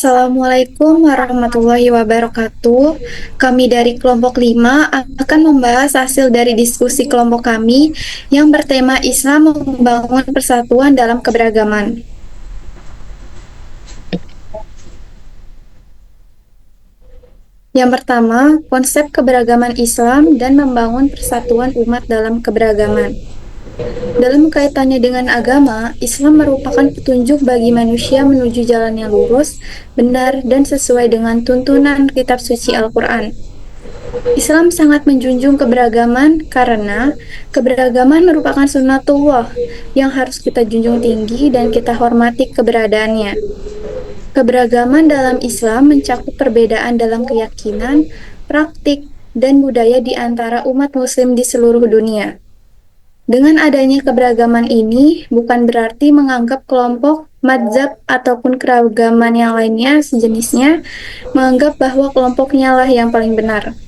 Assalamualaikum warahmatullahi wabarakatuh. Kami dari kelompok 5 akan membahas hasil dari diskusi kelompok kami yang bertema Islam membangun persatuan dalam keberagaman. Yang pertama, konsep keberagaman Islam dan membangun persatuan umat dalam keberagaman. Dalam kaitannya dengan agama, Islam merupakan petunjuk bagi manusia menuju jalan yang lurus, benar, dan sesuai dengan tuntunan kitab suci Al-Quran. Islam sangat menjunjung keberagaman karena keberagaman merupakan sunnatullah yang harus kita junjung tinggi dan kita hormati keberadaannya. Keberagaman dalam Islam mencakup perbedaan dalam keyakinan, praktik, dan budaya di antara umat muslim di seluruh dunia. Dengan adanya keberagaman ini, bukan berarti menganggap kelompok, madzhab, ataupun keragaman yang lainnya sejenisnya, menganggap bahwa kelompoknya lah yang paling benar.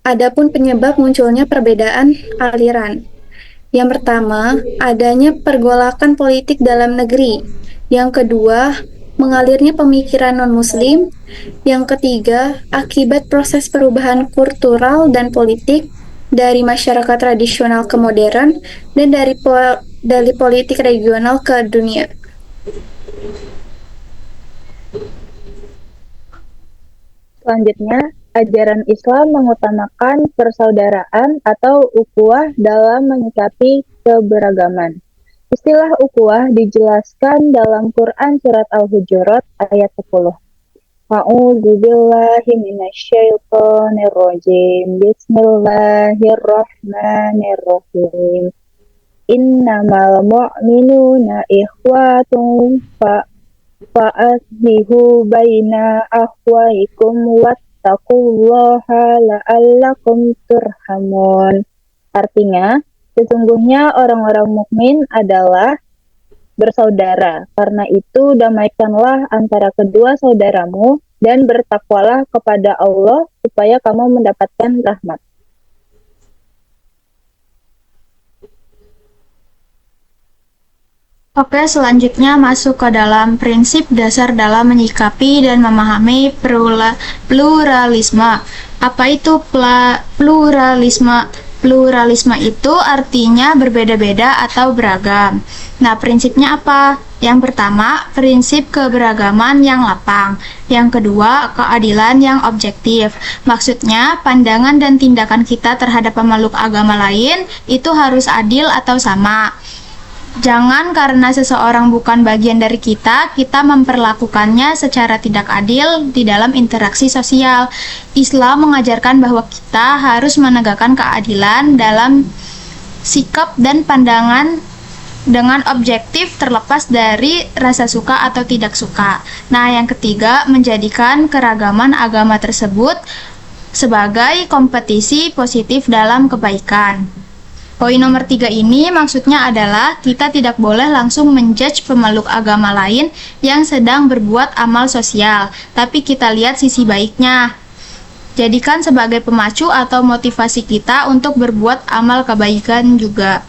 Adapun penyebab munculnya perbedaan aliran. Yang pertama, adanya pergolakan politik dalam negeri. Yang kedua, mengalirnya pemikiran non-muslim. Yang ketiga, akibat proses perubahan kultural dan politik dari masyarakat tradisional ke modern dan dari politik regional ke dunia. Selanjutnya, ajaran Islam mengutamakan persaudaraan atau ukhuwah dalam menyikapi keberagaman. Istilah ukhuwah dijelaskan dalam Quran surat Al-Hujurat ayat 10. A'udzu billahi minasyaitonir rajim. Bismillahirrahmanirrahim. Innamal mu'minuna ikhwatun fa'aslihu baina akhwaikum wattaqullaha la'allakum turhamun. Artinya, sesungguhnya orang-orang mukmin adalah bersaudara. Karena itu, damaikanlah antara kedua saudaramu dan bertakwalah kepada Allah supaya kamu mendapatkan rahmat. Oke, selanjutnya masuk ke dalam prinsip dasar dalam menyikapi dan memahami pluralisme. Apa itu pluralisme? Pluralisme itu artinya berbeda-beda atau beragam. Nah, prinsipnya apa? Yang pertama, prinsip keberagaman yang lapang. Yang kedua, keadilan yang objektif. Maksudnya, pandangan dan tindakan kita terhadap pemeluk agama lain itu harus adil atau sama. Jangan karena seseorang bukan bagian dari kita memperlakukannya secara tidak adil di dalam interaksi sosial. Islam mengajarkan bahwa kita harus menegakkan keadilan dalam sikap dan pandangan dengan objektif terlepas dari rasa suka atau tidak suka. Nah, yang ketiga, menjadikan keragaman agama tersebut sebagai kompetisi positif dalam kebaikan. Poin nomor 3 ini maksudnya adalah kita tidak boleh langsung menjudge pemeluk agama lain yang sedang berbuat amal sosial, tapi kita lihat sisi baiknya. Jadikan sebagai pemacu atau motivasi kita untuk berbuat amal kebaikan juga.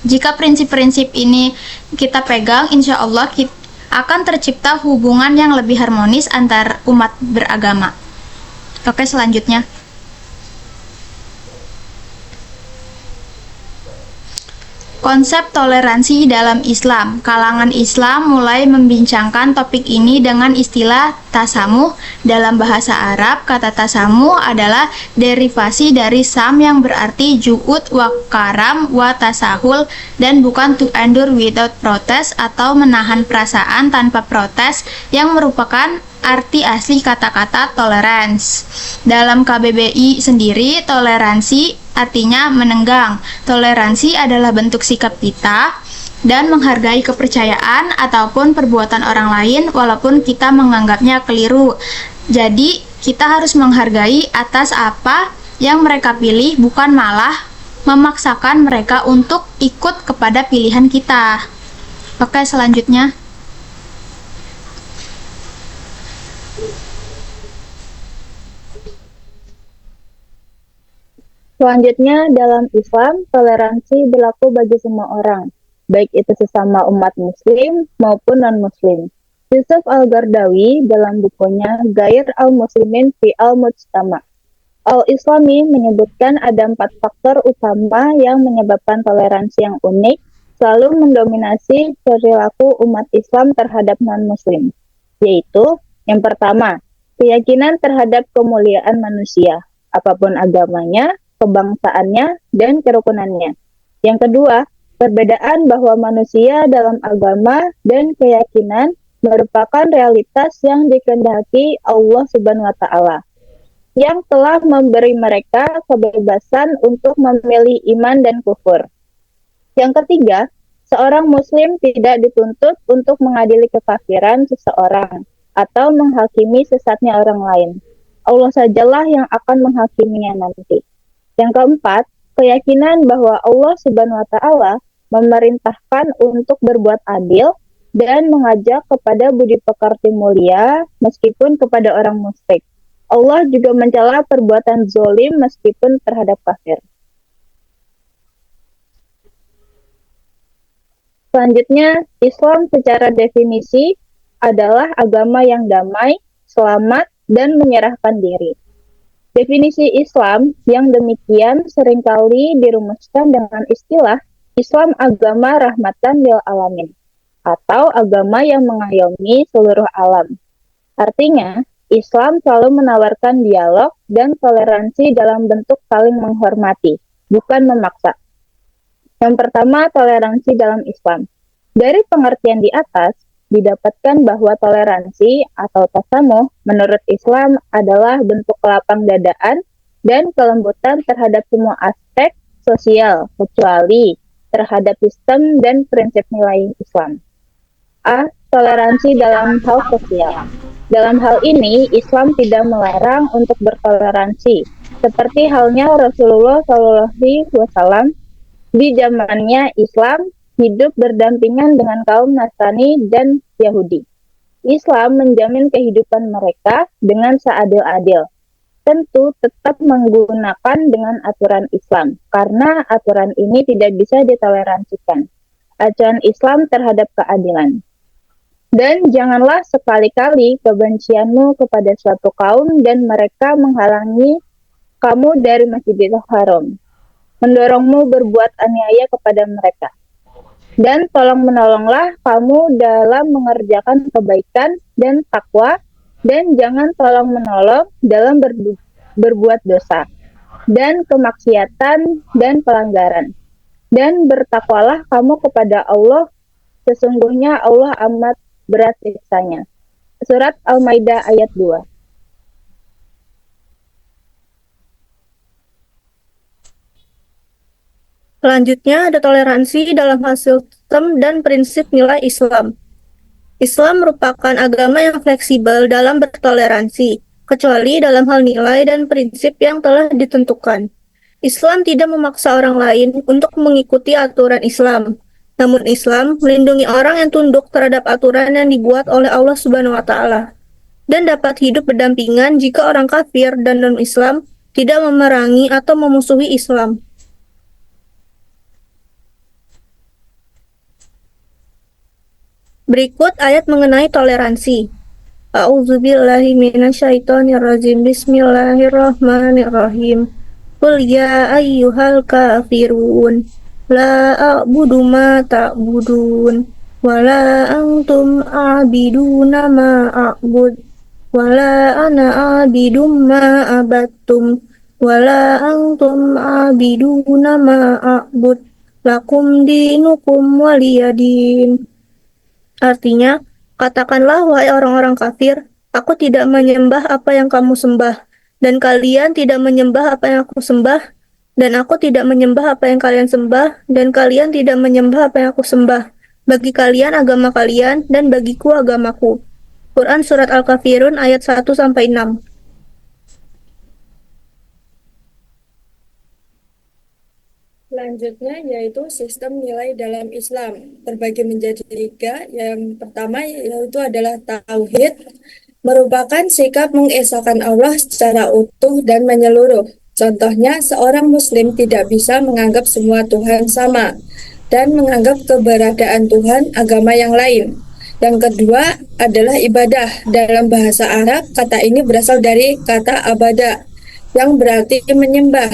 Jika prinsip-prinsip ini kita pegang, insya Allah akan tercipta hubungan yang lebih harmonis antar umat beragama. Oke, selanjutnya. Konsep toleransi dalam Islam. Kalangan Islam mulai membincangkan topik ini dengan istilah tasamuh. Dalam bahasa Arab, kata tasamuh adalah derivasi dari sam yang berarti ju'ud wa karam wa tasahul dan bukan to endure without protest atau menahan perasaan tanpa protes yang merupakan arti asli kata-kata tolerance. Dalam KBBI sendiri, toleransi artinya menenggang. Toleransi adalah bentuk sikap kita dan menghargai kepercayaan ataupun perbuatan orang lain walaupun kita menganggapnya keliru. Jadi, kita harus menghargai atas apa yang mereka pilih, bukan malah memaksakan mereka untuk ikut kepada pilihan kita. Oke, selanjutnya. Selanjutnya, dalam Islam, toleransi berlaku bagi semua orang, baik itu sesama umat muslim maupun non-muslim. Yusuf Al-Gardawi dalam bukunya Gair Al-Muslimin fi Al-Mujtama Al-Islami menyebutkan ada 4 faktor utama yang menyebabkan toleransi yang unik selalu mendominasi perilaku umat Islam terhadap non-muslim, yaitu yang pertama, keyakinan terhadap kemuliaan manusia, apapun agamanya, kebangsaannya, dan kerukunannya. Yang kedua, perbedaan bahwa manusia dalam agama dan keyakinan merupakan realitas yang dikehendaki Allah Subhanahu wa Ta'ala, yang telah memberi mereka kebebasan untuk memilih iman dan kufur. Yang ketiga, seorang muslim tidak dituntut untuk mengadili kekafiran seseorang atau menghakimi sesatnya orang lain. Allah sajalah yang akan menghakiminya nanti. Yang keempat, keyakinan bahwa Allah Subhanahu wa Ta'ala memerintahkan untuk berbuat adil dan mengajak kepada budi pekerti mulia meskipun kepada orang musyrik. Allah juga mencela perbuatan zolim meskipun terhadap kafir. Selanjutnya, Islam secara definisi adalah agama yang damai, selamat, dan menyerahkan diri. Definisi Islam yang demikian seringkali dirumuskan dengan istilah Islam agama rahmatan lil alamin, atau agama yang mengayomi seluruh alam. Artinya, Islam selalu menawarkan dialog dan toleransi dalam bentuk saling menghormati, bukan memaksa. Yang pertama, toleransi dalam Islam. Dari pengertian di atas, didapatkan bahwa toleransi atau tasamuh menurut Islam adalah bentuk kelapang dadaan dan kelembutan terhadap semua aspek sosial, kecuali terhadap sistem dan prinsip nilai Islam. A. Toleransi dalam hal sosial. Dalam hal ini, Islam tidak melarang untuk bertoleransi, seperti halnya Rasulullah SAW di zamannya Islam hidup berdampingan dengan kaum Nasrani dan Yahudi. Islam menjamin kehidupan mereka dengan seadil-adil. Tentu tetap menggunakan dengan aturan Islam, karena aturan ini tidak bisa ditoleransikan. Ajaran Islam terhadap keadilan. Dan janganlah sekali-kali kebencianmu kepada suatu kaum dan mereka menghalangi kamu dari Masjidil Haram, mendorongmu berbuat aniaya kepada mereka. Dan tolong-menolonglah kamu dalam mengerjakan kebaikan dan takwa, dan jangan tolong-menolong dalam berbuat dosa, dan kemaksiatan dan pelanggaran. Dan bertakwalah kamu kepada Allah, sesungguhnya Allah amat berat siksanya. Surat Al-Maidah ayat 2. Selanjutnya ada toleransi dalam hasil sistem dan prinsip nilai Islam. Islam merupakan agama yang fleksibel dalam bertoleransi, kecuali dalam hal nilai dan prinsip yang telah ditentukan. Islam tidak memaksa orang lain untuk mengikuti aturan Islam. Namun Islam melindungi orang yang tunduk terhadap aturan yang dibuat oleh Allah Subhanahu wa Ta'ala, dan dapat hidup berdampingan jika orang kafir dan non-Islam tidak memerangi atau memusuhi Islam. Berikut ayat mengenai toleransi. A'udzubillahi minasyaitonirrajim. Bismillahirrahmanirrahim. Qul ya ayyuhal kafirun la a'budu ma ta'budun wa la antum a'biduna ma a'bud wa la ana a'bidum ma abattum wa la antum a'biduna ma a'bud lakum dinukum waliyadin. Artinya, katakanlah wahai orang-orang kafir, aku tidak menyembah apa yang kamu sembah, dan kalian tidak menyembah apa yang aku sembah, dan aku tidak menyembah apa yang kalian sembah, dan kalian tidak menyembah apa yang aku sembah. Bagi kalian agama kalian, dan bagiku agamaku. Quran Surat Al-Kafirun ayat 1-6. Selanjutnya yaitu sistem nilai dalam Islam. Terbagi menjadi 3. Yang pertama yaitu adalah tauhid, merupakan sikap mengesahkan Allah secara utuh dan menyeluruh. Contohnya, seorang muslim tidak bisa menganggap semua Tuhan sama, dan menganggap keberadaan Tuhan agama yang lain. Yang kedua adalah ibadah. Dalam bahasa Arab, kata ini berasal dari kata abada, yang berarti menyembah,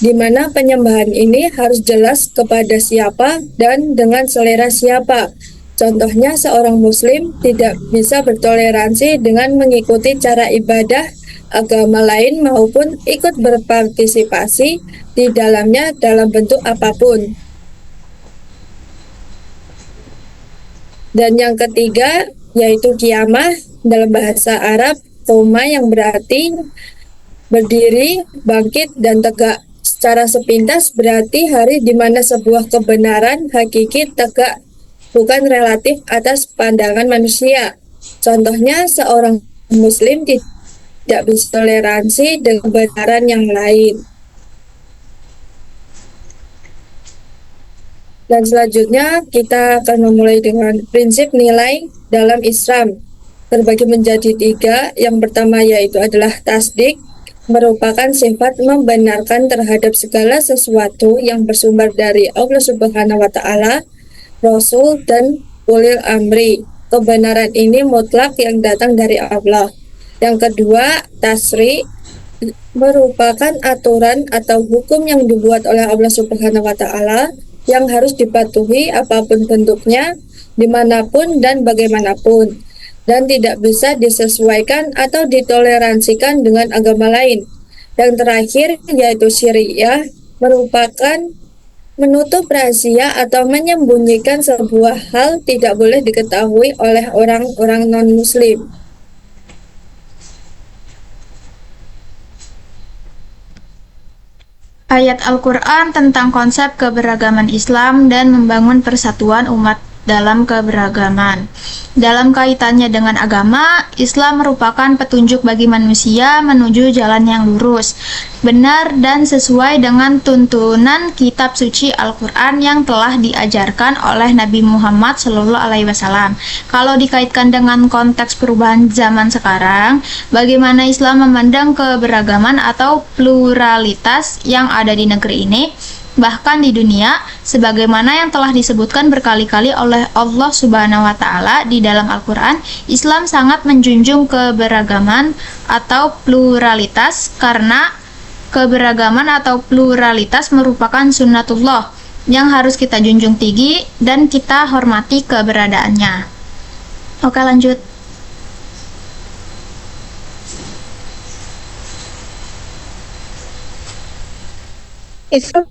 di mana penyembahan ini harus jelas kepada siapa dan dengan selera siapa. Contohnya, seorang muslim tidak bisa bertoleransi dengan mengikuti cara ibadah agama lain maupun ikut berpartisipasi di dalamnya dalam bentuk apapun. Dan yang ketiga yaitu qiyamah, dalam bahasa Arab qoma, yang berarti berdiri, bangkit, dan tegak. Secara sepintas berarti hari di mana sebuah kebenaran hakiki tegak, bukan relatif atas pandangan manusia. Contohnya, seorang muslim tidak bisa toleransi dengan kebenaran yang lain. Dan selanjutnya kita akan memulai dengan prinsip nilai dalam Islam. Terbagi menjadi 3. Yang pertama yaitu adalah tasdik, merupakan sifat membenarkan terhadap segala sesuatu yang bersumber dari Allah Subhanahu wa Ta'ala, Rasul, dan ulil amri. Kebenaran ini mutlak yang datang dari Allah. Yang kedua, tasri, merupakan aturan atau hukum yang dibuat oleh Allah Subhanahu wa Ta'ala yang harus dipatuhi apapun bentuknya, dimanapun dan bagaimanapun, dan tidak bisa disesuaikan atau ditoleransikan dengan agama lain. Yang terakhir yaitu syariah, merupakan menutup rahasia atau menyembunyikan sebuah hal tidak boleh diketahui oleh orang-orang non-muslim. Ayat Al-Quran tentang konsep keberagaman Islam dan membangun persatuan umat dalam keberagaman. Dalam kaitannya dengan agama, Islam merupakan petunjuk bagi manusia menuju jalan yang lurus, benar, dan sesuai dengan tuntunan kitab suci Al-Quran yang telah diajarkan oleh Nabi Muhammad SAW. Kalau dikaitkan dengan konteks perubahan zaman sekarang, bagaimana Islam memandang keberagaman atau pluralitas yang ada di negeri ini, bahkan di dunia, sebagaimana yang telah disebutkan berkali-kali oleh Allah Subhanahu wa Ta'ala di dalam Al-Quran, Islam sangat menjunjung keberagaman atau pluralitas karena keberagaman atau pluralitas merupakan sunnatullah yang harus kita junjung tinggi dan kita hormati keberadaannya. Oke, lanjut. Islam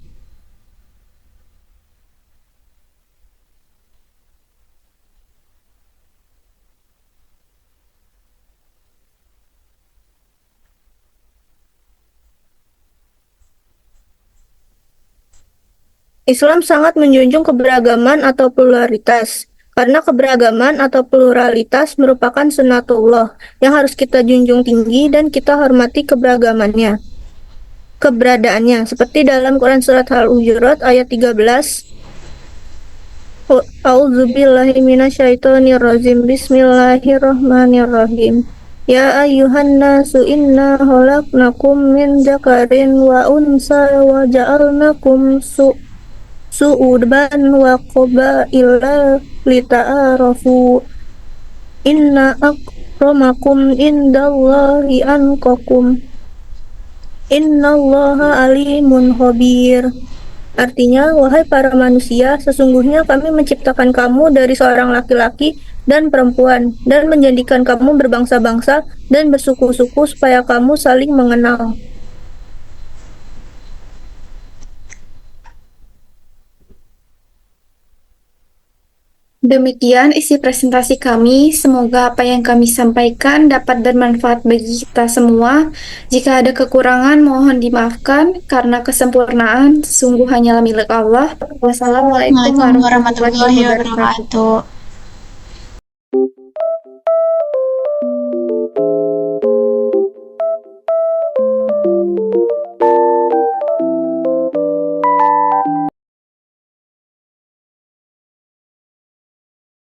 Islam sangat menjunjung keberagaman atau pluralitas, karena keberagaman atau pluralitas merupakan sunnatullah yang harus kita junjung tinggi dan kita hormati keberadaannya, seperti dalam Quran Surat Al-Hujurat ayat 13. A'udzubillahi minasyaitonirrajim. Bismillahirrahmanirrahim. Ya ayyuhan nasu inna khalaqnakum min dzakarin wa unsa wa ja'alnakum su'uban wa qabaila lita'arafu inna akramakum indallahi anqakum innallaha alimun khabir. Artinya, wahai para manusia, sesungguhnya kami menciptakan kamu dari seorang laki-laki dan perempuan dan menjadikan kamu berbangsa-bangsa dan bersuku-suku supaya kamu saling mengenal. Demikian isi presentasi kami. Semoga apa yang kami sampaikan dapat bermanfaat bagi kita semua. Jika ada kekurangan, mohon dimaafkan, karena kesempurnaan sungguh hanyalah milik Allah. Wassalamualaikum Waalaikumsalam warahmatullahi warahmatullahi wabarakatuh. wabarakatuh.